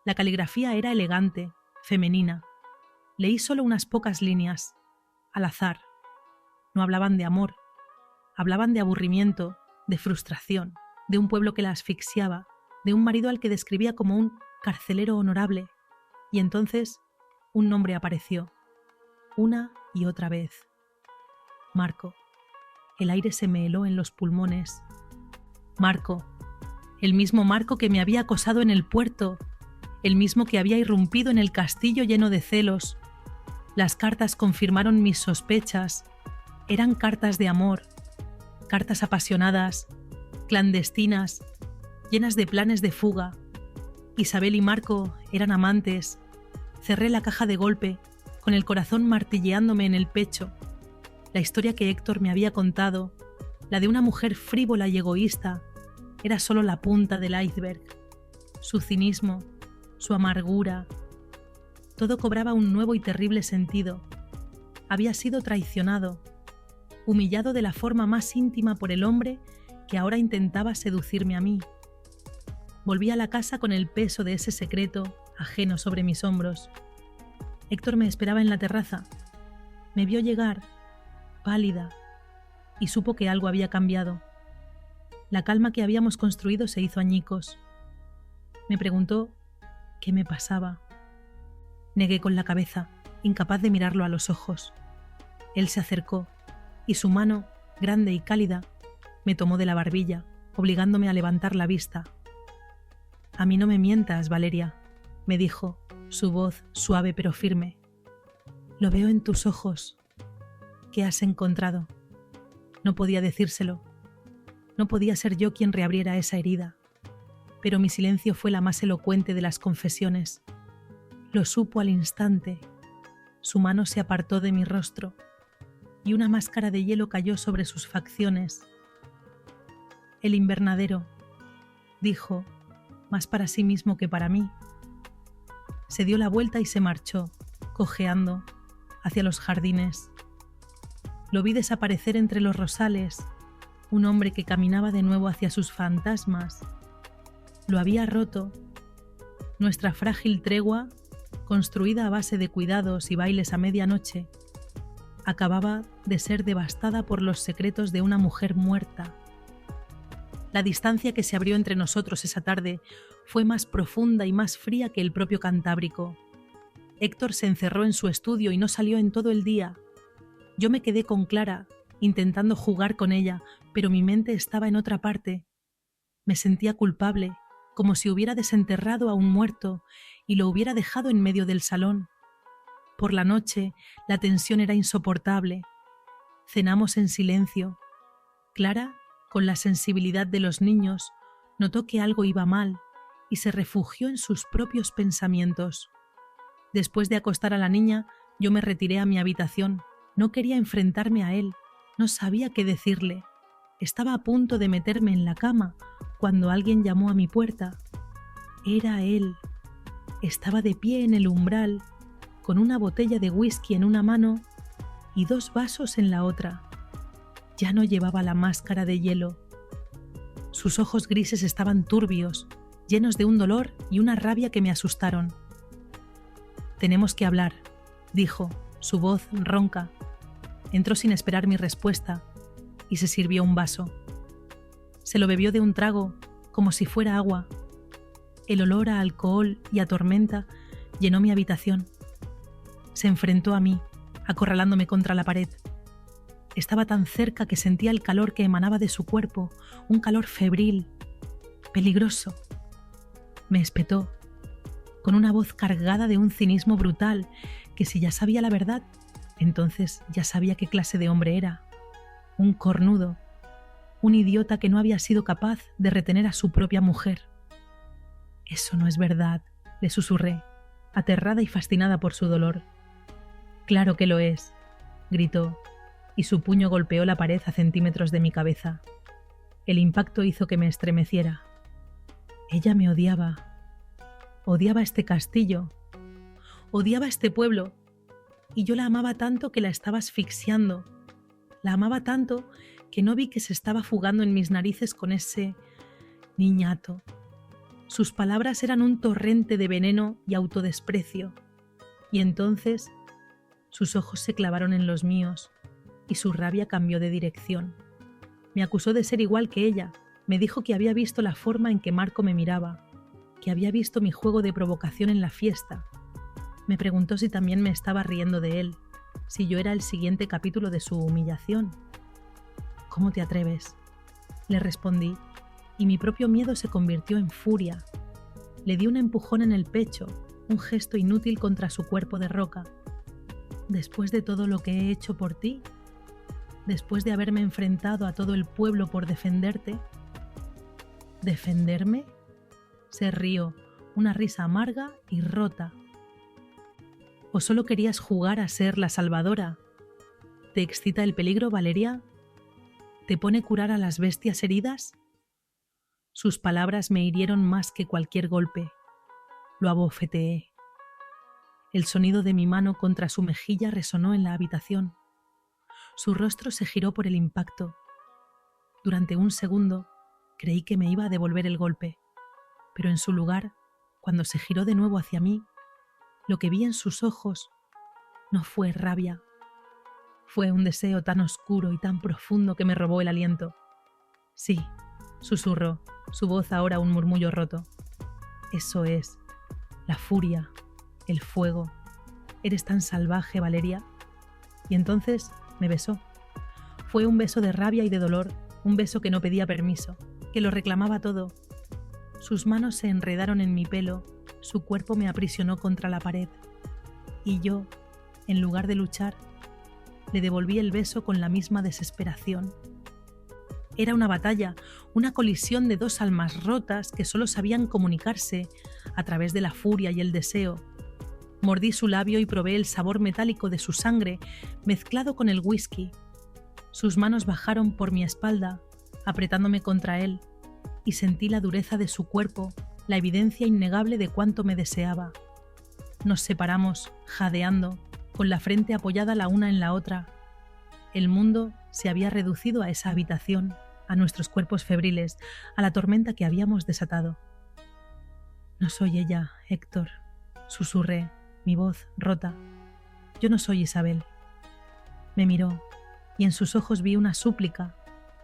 La caligrafía era elegante, femenina. Leí solo unas pocas líneas, al azar. No hablaban de amor, hablaban de aburrimiento, de frustración, de un pueblo que la asfixiaba, de un marido al que describía como un carcelero honorable. Y entonces un nombre apareció, una y otra vez. Marco. El aire se me heló en los pulmones. Marco. El mismo Marco que me había acosado en el puerto, el mismo que había irrumpido en el castillo lleno de celos. Las cartas confirmaron mis sospechas. Eran cartas de amor, cartas apasionadas, clandestinas, llenas de planes de fuga. Isabel y Marco eran amantes. Cerré la caja de golpe, con el corazón martilleándome en el pecho. La historia que Héctor me había contado, la de una mujer frívola y egoísta, era solo la punta del iceberg. Su cinismo, su amargura, todo cobraba un nuevo y terrible sentido. Había sido traicionado, humillado de la forma más íntima por el hombre que ahora intentaba seducirme a mí. Volví a la casa con el peso de ese secreto ajeno sobre mis hombros. Héctor me esperaba en la terraza. Me vio llegar, pálida, y supo que algo había cambiado. La calma que habíamos construido se hizo añicos. Me preguntó qué me pasaba. Negué con la cabeza, incapaz de mirarlo a los ojos. Él se acercó, y su mano, grande y cálida, me tomó de la barbilla, obligándome a levantar la vista. «A mí no me mientas, Valeria», me dijo, su voz suave pero firme. «Lo veo en tus ojos. ¿Qué has encontrado?» No podía decírselo. No podía ser yo quien reabriera esa herida. Pero mi silencio fue la más elocuente de las confesiones. Lo supo al instante. Su mano se apartó de mi rostro y una máscara de hielo cayó sobre sus facciones. «El invernadero», dijo, más para sí mismo que para mí. Se dio la vuelta y se marchó, cojeando, hacia los jardines. Lo vi desaparecer entre los rosales, un hombre que caminaba de nuevo hacia sus fantasmas. Lo había roto. Nuestra frágil tregua, construida a base de cuidados y bailes a medianoche, acababa de ser devastada por los secretos de una mujer muerta. La distancia que se abrió entre nosotros esa tarde fue más profunda y más fría que el propio Cantábrico. Héctor se encerró en su estudio y no salió en todo el día. Yo me quedé con Clara, intentando jugar con ella, pero mi mente estaba en otra parte. Me sentía culpable, como si hubiera desenterrado a un muerto y lo hubiera dejado en medio del salón. Por la noche, la tensión era insoportable. Cenamos en silencio. Clara, con la sensibilidad de los niños, notó que algo iba mal y se refugió en sus propios pensamientos. Después de acostar a la niña, yo me retiré a mi habitación. No quería enfrentarme a él, no sabía qué decirle. Estaba a punto de meterme en la cama cuando alguien llamó a mi puerta. Era él. Estaba de pie en el umbral, con una botella de whisky en una mano y 2 vasos en la otra. Ya no llevaba la máscara de hielo. Sus ojos grises estaban turbios, llenos de un dolor y una rabia que me asustaron. «Tenemos que hablar», dijo, su voz ronca. Entró sin esperar mi respuesta y se sirvió un vaso. Se lo bebió de un trago, como si fuera agua. El olor a alcohol y a tormenta llenó mi habitación. Se enfrentó a mí, acorralándome contra la pared. Estaba tan cerca que sentía el calor que emanaba de su cuerpo, un calor febril, peligroso. Me espetó, con una voz cargada de un cinismo brutal, que si ya sabía la verdad, entonces ya sabía qué clase de hombre era. Un cornudo, un idiota que no había sido capaz de retener a su propia mujer. «Eso no es verdad», le susurré, aterrada y fascinada por su dolor. «Claro que lo es», gritó, y su puño golpeó la pared a centímetros de mi cabeza. El impacto hizo que me estremeciera. Ella me odiaba. Odiaba este castillo. Odiaba este pueblo. Y yo la amaba tanto que la estaba asfixiando. La amaba tanto que no vi que se estaba fugando en mis narices con ese niñato. Sus palabras eran un torrente de veneno y autodesprecio. Y entonces sus ojos se clavaron en los míos y su rabia cambió de dirección. Me acusó de ser igual que ella. Me dijo que había visto la forma en que Marco me miraba, que había visto mi juego de provocación en la fiesta. Me preguntó si también me estaba riendo de él, si yo era el siguiente capítulo de su humillación. «¿Cómo te atreves?», le respondí, y mi propio miedo se convirtió en furia. Le di un empujón en el pecho, un gesto inútil contra su cuerpo de roca. «¿Después de todo lo que he hecho por ti? Después de haberme enfrentado a todo el pueblo por defenderte». «¿Defenderme?», se rió, una risa amarga y rota. «¿O solo querías jugar a ser la salvadora? ¿Te excita el peligro, Valeria? ¿Te pone curar a las bestias heridas?». Sus palabras me hirieron más que cualquier golpe. Lo abofeteé. El sonido de mi mano contra su mejilla resonó en la habitación. Su rostro se giró por el impacto. Durante un segundo creí que me iba a devolver el golpe, pero en su lugar, cuando se giró de nuevo hacia mí, lo que vi en sus ojos no fue rabia. Fue un deseo tan oscuro y tan profundo que me robó el aliento. «Sí», susurró, su voz ahora un murmullo roto. «Eso es, la furia, el fuego. Eres tan salvaje, Valeria». Y entonces me besó. Fue un beso de rabia y de dolor, un beso que no pedía permiso, que lo reclamaba todo. Sus manos se enredaron en mi pelo, su cuerpo me aprisionó contra la pared. Y yo, en lugar de luchar, le devolví el beso con la misma desesperación. Era una batalla, una colisión de dos almas rotas que solo sabían comunicarse a través de la furia y el deseo. Mordí su labio y probé el sabor metálico de su sangre mezclado con el whisky. Sus manos bajaron por mi espalda, apretándome contra él, y sentí la dureza de su cuerpo, la evidencia innegable de cuánto me deseaba. Nos separamos, jadeando, con la frente apoyada la una en la otra. El mundo se había reducido a esa habitación, a nuestros cuerpos febriles, a la tormenta que habíamos desatado. «No soy ella, Héctor», susurré, mi voz rota. «Yo no soy Isabel». Me miró, y en sus ojos vi una súplica,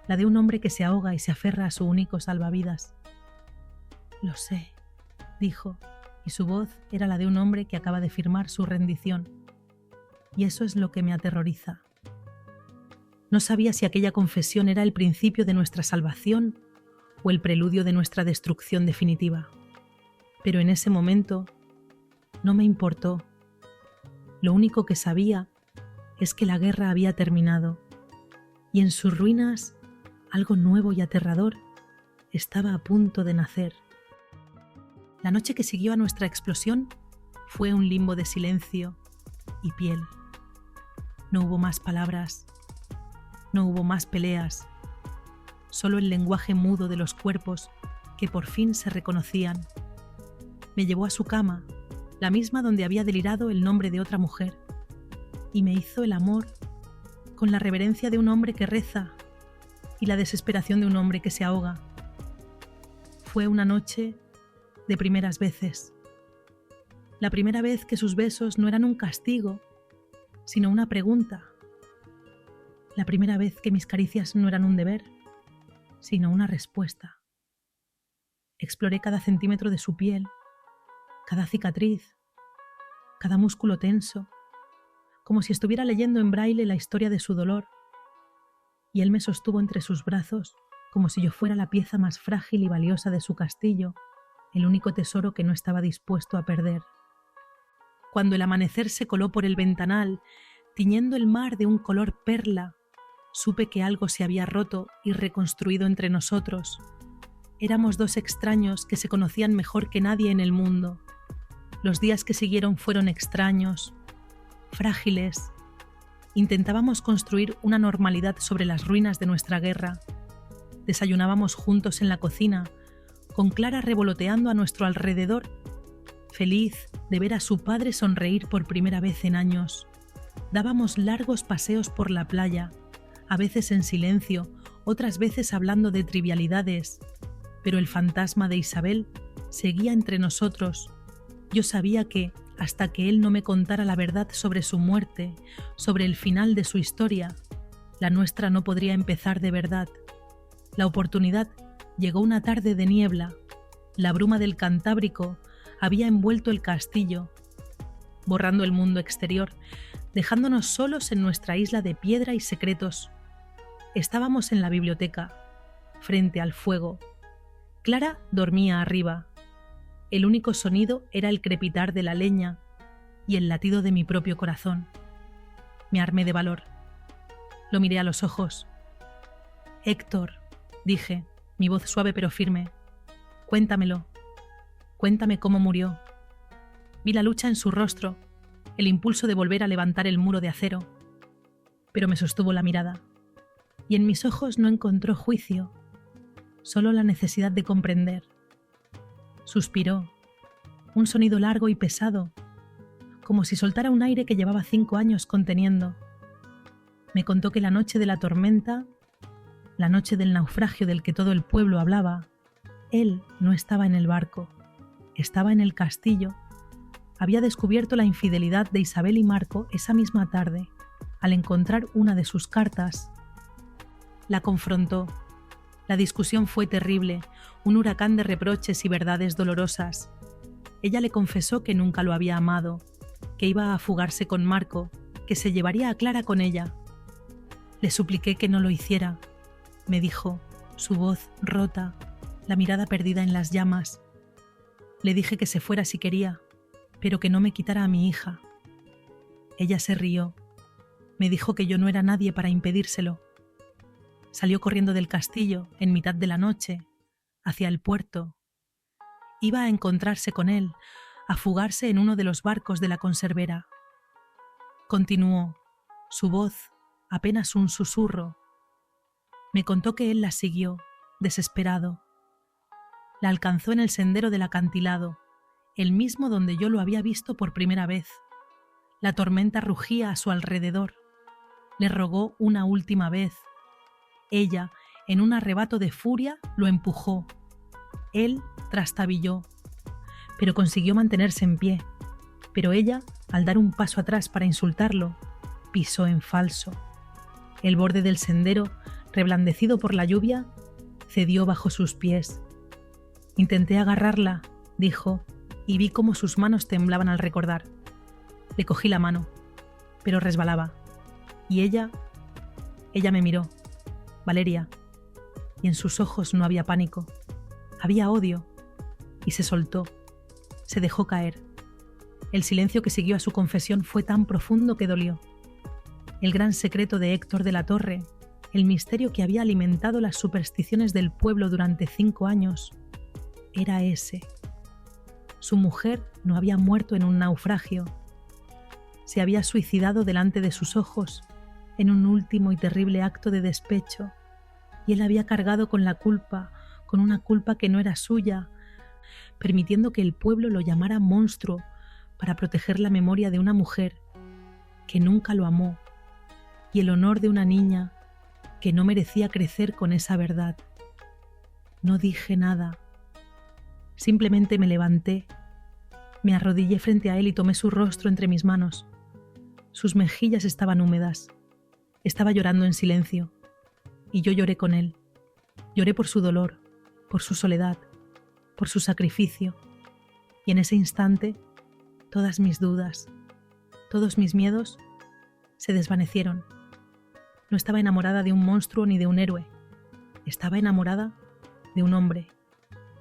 la de un hombre que se ahoga y se aferra a su único salvavidas. «Lo sé», dijo, y su voz era la de un hombre que acaba de firmar su rendición. Y eso es lo que me aterroriza. No sabía si aquella confesión era el principio de nuestra salvación o el preludio de nuestra destrucción definitiva. Pero en ese momento no me importó. Lo único que sabía es que la guerra había terminado y en sus ruinas algo nuevo y aterrador estaba a punto de nacer. La noche que siguió a nuestra explosión fue un limbo de silencio y piel. No hubo más palabras, no hubo más peleas, solo el lenguaje mudo de los cuerpos que por fin se reconocían. Me llevó a su cama, la misma donde había delirado el nombre de otra mujer, y me hizo el amor con la reverencia de un hombre que reza y la desesperación de un hombre que se ahoga. Fue una noche de primeras veces. La primera vez que sus besos no eran un castigo, sino una pregunta. La primera vez que mis caricias no eran un deber, sino una respuesta. Exploré cada centímetro de su piel, cada cicatriz, cada músculo tenso, como si estuviera leyendo en braille la historia de su dolor, y él me sostuvo entre sus brazos como si yo fuera la pieza más frágil y valiosa de su castillo, el único tesoro que no estaba dispuesto a perder. Cuando el amanecer se coló por el ventanal, tiñendo el mar de un color perla, supe que algo se había roto y reconstruido entre nosotros. Éramos dos extraños que se conocían mejor que nadie en el mundo. Los días que siguieron fueron extraños, frágiles. Intentábamos construir una normalidad sobre las ruinas de nuestra guerra. Desayunábamos juntos en la cocina, con Clara revoloteando a nuestro alrededor, feliz de ver a su padre sonreír por primera vez en años. Dábamos largos paseos por la playa, a veces en silencio, otras veces hablando de trivialidades, pero el fantasma de Isabel seguía entre nosotros. Yo sabía que, hasta que él no me contara la verdad sobre su muerte, sobre el final de su historia, la nuestra no podría empezar de verdad. La oportunidad llegó una tarde de niebla. La bruma del Cantábrico había envuelto el castillo, borrando el mundo exterior, dejándonos solos en nuestra isla de piedra y secretos. Estábamos en la biblioteca, frente al fuego. Clara dormía arriba. El único sonido era el crepitar de la leña y el latido de mi propio corazón. Me armé de valor. Lo miré a los ojos. «Héctor», dije, mi voz suave pero firme, «cuéntamelo. Cuéntame cómo murió». Vi la lucha en su rostro, el impulso de volver a levantar el muro de acero, pero me sostuvo la mirada, y en mis ojos no encontró juicio, solo la necesidad de comprender. Suspiró, un sonido largo y pesado, como si soltara un aire que llevaba 5 años conteniendo. Me contó que la noche de la tormenta, la noche del naufragio del que todo el pueblo hablaba, él no estaba en el barco, estaba en el castillo. Había descubierto la infidelidad de Isabel y Marco esa misma tarde, al encontrar una de sus cartas. La confrontó. La discusión fue terrible, un huracán de reproches y verdades dolorosas. Ella le confesó que nunca lo había amado, que iba a fugarse con Marco, que se llevaría a Clara con ella. Le supliqué que no lo hiciera, me dijo, su voz rota, la mirada perdida en las llamas. Le dije que se fuera si quería, pero que no me quitara a mi hija. Ella se rió. Me dijo que yo no era nadie para impedírselo. Salió corriendo del castillo en mitad de la noche, hacia el puerto. Iba a encontrarse con él, a fugarse en uno de los barcos de la conservera. Continuó, su voz apenas un susurro. Me contó que él la siguió, desesperado. La alcanzó en el sendero del acantilado, el mismo donde yo lo había visto por primera vez. La tormenta rugía a su alrededor. Le rogó una última vez. Ella, en un arrebato de furia, lo empujó. Él trastabilló, pero consiguió mantenerse en pie. Pero ella, al dar un paso atrás para insultarlo, pisó en falso. El borde del sendero, reblandecido por la lluvia, cedió bajo sus pies. Intenté agarrarla, dijo, y vi cómo sus manos temblaban al recordar. Le cogí la mano, pero resbalaba. Y ella me miró. Valeria, y en sus ojos no había pánico, había odio, y se soltó, se dejó caer. El silencio que siguió a su confesión fue tan profundo que dolió. El gran secreto de Héctor de la Torre, el misterio que había alimentado las supersticiones del pueblo durante 5 años, era ese. Su mujer no había muerto en un naufragio, se había suicidado delante de sus ojos, en un último y terrible acto de despecho, y él había cargado con la culpa, con una culpa que no era suya, permitiendo que el pueblo lo llamara monstruo para proteger la memoria de una mujer que nunca lo amó y el honor de una niña que no merecía crecer con esa verdad. No dije nada, simplemente me levanté, me arrodillé frente a él y tomé su rostro entre mis manos. Sus mejillas estaban húmedas. Estaba llorando en silencio, y yo lloré con él. Lloré por su dolor, por su soledad, por su sacrificio, y en ese instante todas mis dudas, todos mis miedos se desvanecieron. No estaba enamorada de un monstruo ni de un héroe, estaba enamorada de un hombre.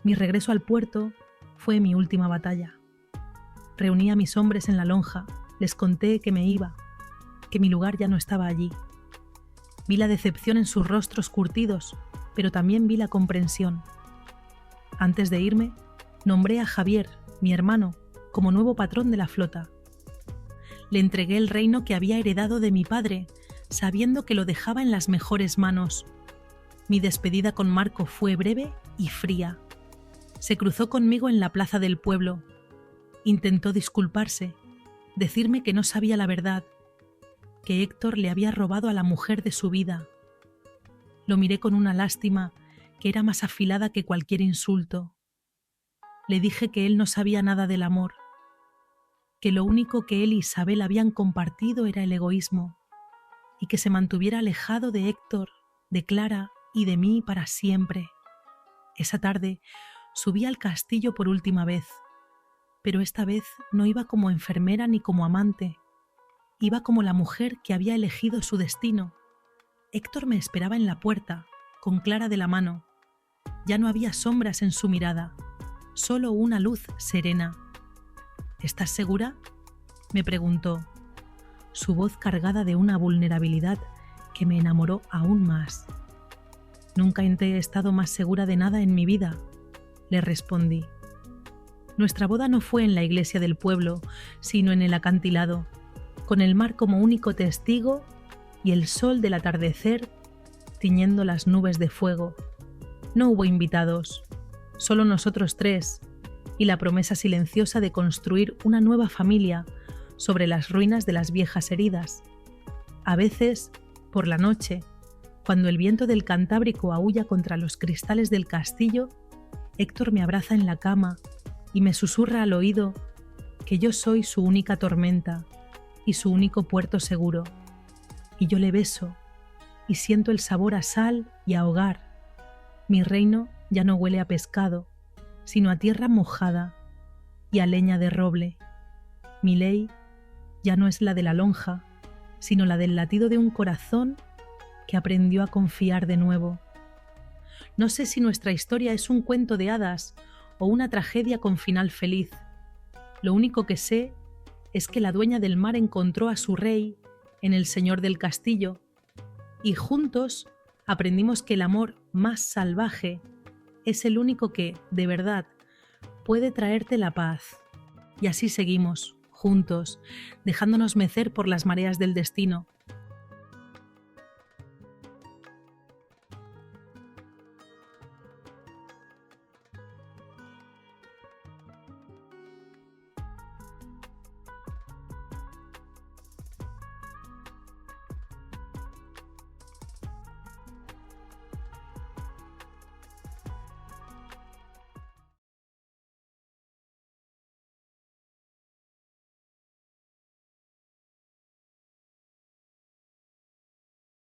Mi regreso al puerto fue mi última batalla. Reuní a mis hombres en la lonja, les conté que me iba, que mi lugar ya no estaba allí. Vi la decepción en sus rostros curtidos, pero también vi la comprensión. Antes de irme, nombré a Javier, mi hermano, como nuevo patrón de la flota. Le entregué el reino que había heredado de mi padre, sabiendo que lo dejaba en las mejores manos. Mi despedida con Marco fue breve y fría. Se cruzó conmigo en la plaza del pueblo. Intentó disculparse, decirme que no sabía la verdad, que Héctor le había robado a la mujer de su vida. Lo miré con una lástima que era más afilada que cualquier insulto. Le dije que él no sabía nada del amor, que lo único que él y Isabel habían compartido era el egoísmo, y que se mantuviera alejado de Héctor, de Clara y de mí para siempre. Esa tarde subí al castillo por última vez, pero esta vez no iba como enfermera ni como amante. Iba como la mujer que había elegido su destino. Héctor me esperaba en la puerta, con Clara de la mano. Ya no había sombras en su mirada, solo una luz serena. ¿Estás segura?, me preguntó, su voz cargada de una vulnerabilidad que me enamoró aún más. Nunca he estado más segura de nada en mi vida, le respondí. Nuestra boda no fue en la iglesia del pueblo, sino en el acantilado, con el mar como único testigo y el sol del atardecer tiñendo las nubes de fuego. No hubo invitados, solo nosotros tres, y la promesa silenciosa de construir una nueva familia sobre las ruinas de las viejas heridas. A veces, por la noche, cuando el viento del Cantábrico aúlla contra los cristales del castillo, Héctor me abraza en la cama y me susurra al oído que yo soy su única tormenta y su único puerto seguro. Y yo le beso y siento el sabor a sal y a hogar. Mi reino ya no huele a pescado, sino a tierra mojada y a leña de roble. Mi ley ya no es la de la lonja, sino la del latido de un corazón que aprendió a confiar de nuevo. No sé si nuestra historia es un cuento de hadas o una tragedia con final feliz. Lo único que sé es que la dueña del mar encontró a su rey en el señor del castillo, y juntos aprendimos que el amor más salvaje es el único que, de verdad, puede traerte la paz. Y así seguimos, juntos, dejándonos mecer por las mareas del destino,